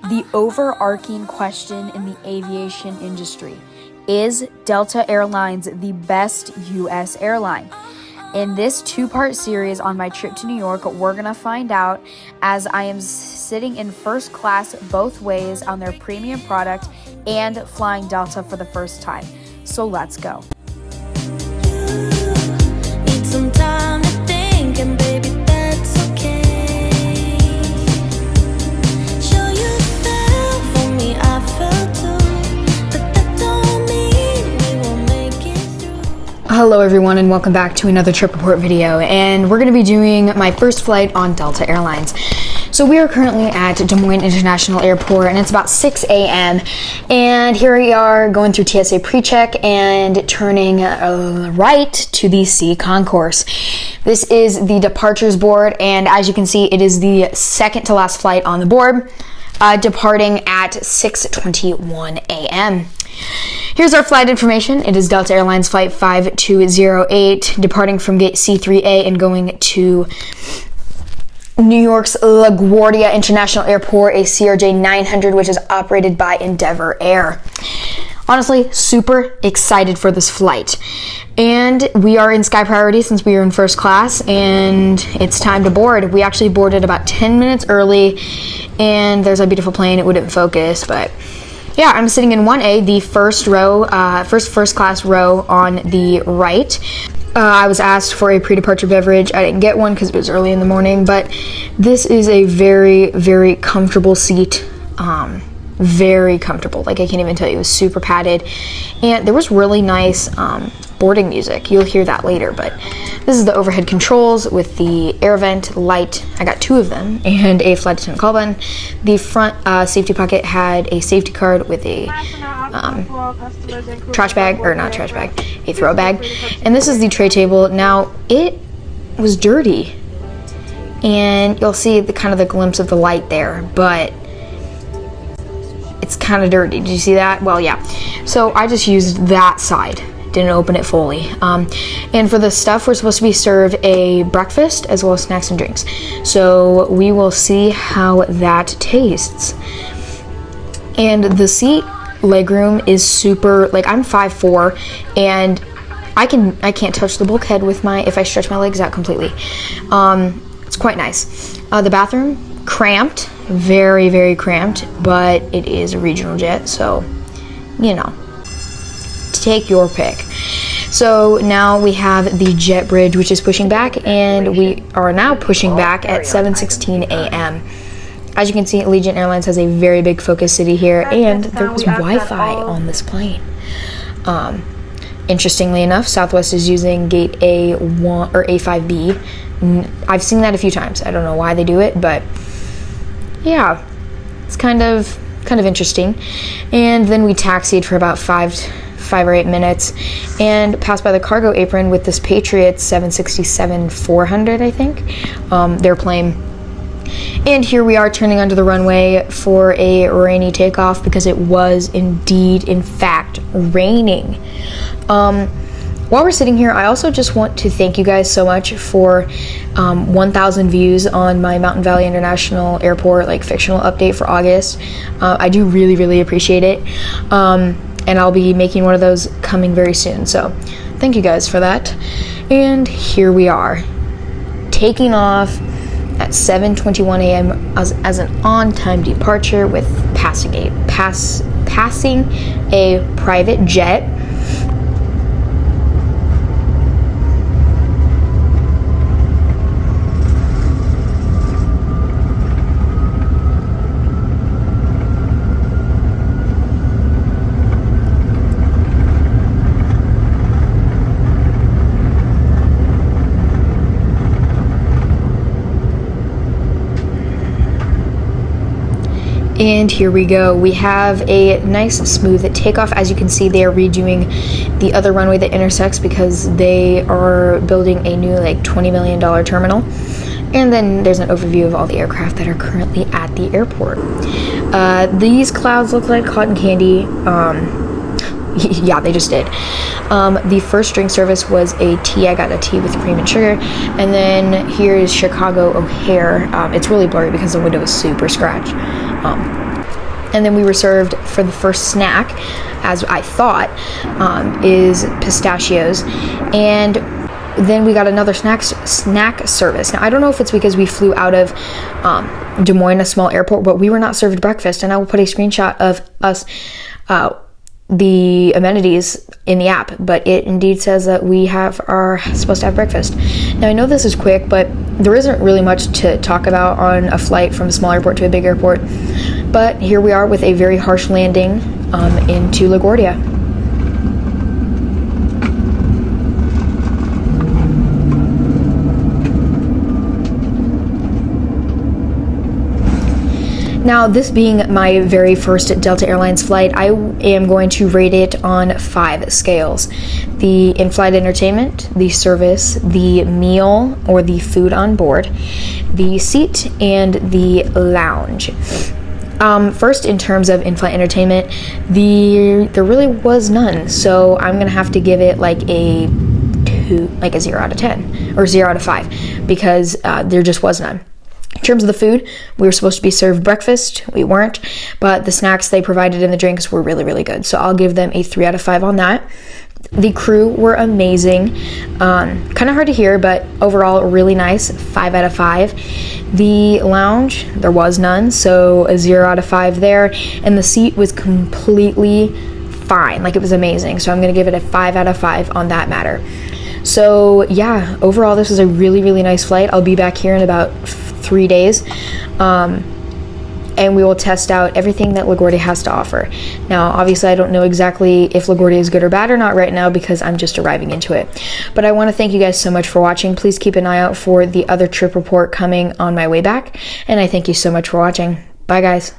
The overarching question in the aviation industry: is Delta Airlines the best U.S. airline? In this two-part series on my trip to New York, we're going to find out, as I am sitting in first class both ways on their premium product and flying Delta for the first time. So let's go. Need some time to think, and baby, that's okay. Show you fell for me, I fell too, but that don't mean we won't make it through. Hello everyone, and welcome back to another trip report video, and we're going to be doing my first flight on Delta Airlines. So we are currently at Des Moines International Airport, and it's about 6 a.m. and here we are going through TSA pre-check and turning right to the C concourse. This is the departures board, and as you can see, it is the second to last flight on the board, departing at 6:21 a.m. Here's our flight information. It is Delta Airlines Flight 5208, departing from gate C3A and going to New York's LaGuardia International Airport, a CRJ-900, which is operated by Endeavor Air. Honestly, super excited for this flight. And we are in Sky Priority since we are in first class, and it's time to board. We actually boarded about 10 minutes early, and there's a beautiful plane. It wouldn't focus, but yeah, I'm sitting in 1A, the first row, first class row on the right. I was asked for a pre-departure beverage. I didn't get one because it was early in the morning, but this is a very, very comfortable seat. Very comfortable. Like, I can't even tell you, it was super padded. And there was really nice boarding music. You'll hear that later, but this is the overhead controls with the air vent light. I got two of them and a flight attendant call button. The front safety pocket had a safety card with a trash bag, or not trash bag, a throw bag. And this is the tray table. Now, it was dirty, and you'll see the kind of the glimpse of the light there, but it's kind of dirty. Did you see that? Well, yeah. So I just used that side. Didn't open it fully. And for the stuff, we're supposed to be served a breakfast as well as snacks and drinks. So we will see how that tastes. And the seat legroom is super, like, I'm 5'4", and I can't touch the bulkhead with if I stretch my legs out completely. It's quite nice. The bathroom, cramped, very, very cramped, but it is a regional jet, so, you know, take your pick. So now we have the jet bridge, which is pushing back, and we are now pushing back at 7:16 a.m. As you can see, Allegiant Airlines has a very big focus city here, and there was Wi-Fi on this plane. Interestingly enough, Southwest is using gate A1 or A5B. I've seen that a few times. I don't know why they do it, but yeah, it's kind of interesting. And then we taxied for about five or 8 minutes and passed by the cargo apron with this Patriot 767-400, I think, their plane. And here we are turning onto the runway for a rainy takeoff because it was indeed, in fact, raining. While we're sitting here, I also just want to thank you guys so much for 1,000 views on my Mountain Valley International Airport, like, fictional update for August. I do really, really appreciate it. And I'll be making one of those coming very soon. So thank you guys for that. And here we are, taking off at 7:21 a.m. as an on-time departure with passing a private jet. And here we go. We have a nice smooth takeoff. As you can see, they are redoing the other runway that intersects because they are building a new, like, $20 million terminal. And then there's an overview of all the aircraft that are currently at the airport. These clouds look like cotton candy. Yeah, they just did. The first drink service was a tea. I got a tea with cream and sugar. And then here is Chicago O'Hare. It's really blurry because the window is super scratched. And then we were served for the first snack, as I thought, is pistachios. And then we got another snack service. Now, I don't know if it's because we flew out of Des Moines, a small airport, but we were not served breakfast. And I will put a screenshot of us, the amenities in the app, but it indeed says that we are supposed to have breakfast. Now, I know this is quick, but there isn't really much to talk about on a flight from a small airport to a big airport. But here we are with a very harsh landing into LaGuardia. Now, this being my very first Delta Airlines flight, I am going to rate it on 5 scales. The in-flight entertainment, the service, the meal or the food on board, the seat, and the lounge. First, in terms of in-flight entertainment, there really was none. So I'm gonna have to give it like a 0 out of 10 or 0 out of 5 because there just was none. In terms of the food, we were supposed to be served breakfast. We weren't, but the snacks they provided and the drinks were really, really good. So I'll give them a 3 out of 5 on that. The crew were amazing. Kind of hard to hear, but overall really nice. 5 out of 5. The lounge, there was none, so a 0 out of 5 there. And the seat was completely fine. Like, it was amazing. So I'm going to give it a 5 out of 5 on that matter. So yeah, overall this was a really, really nice flight. I'll be back here in about 3 days. And we will test out everything that LaGuardia has to offer. Now, obviously, I don't know exactly if LaGuardia is good or bad or not right now because I'm just arriving into it. But I want to thank you guys so much for watching. Please keep an eye out for the other trip report coming on my way back. And I thank you so much for watching. Bye, guys.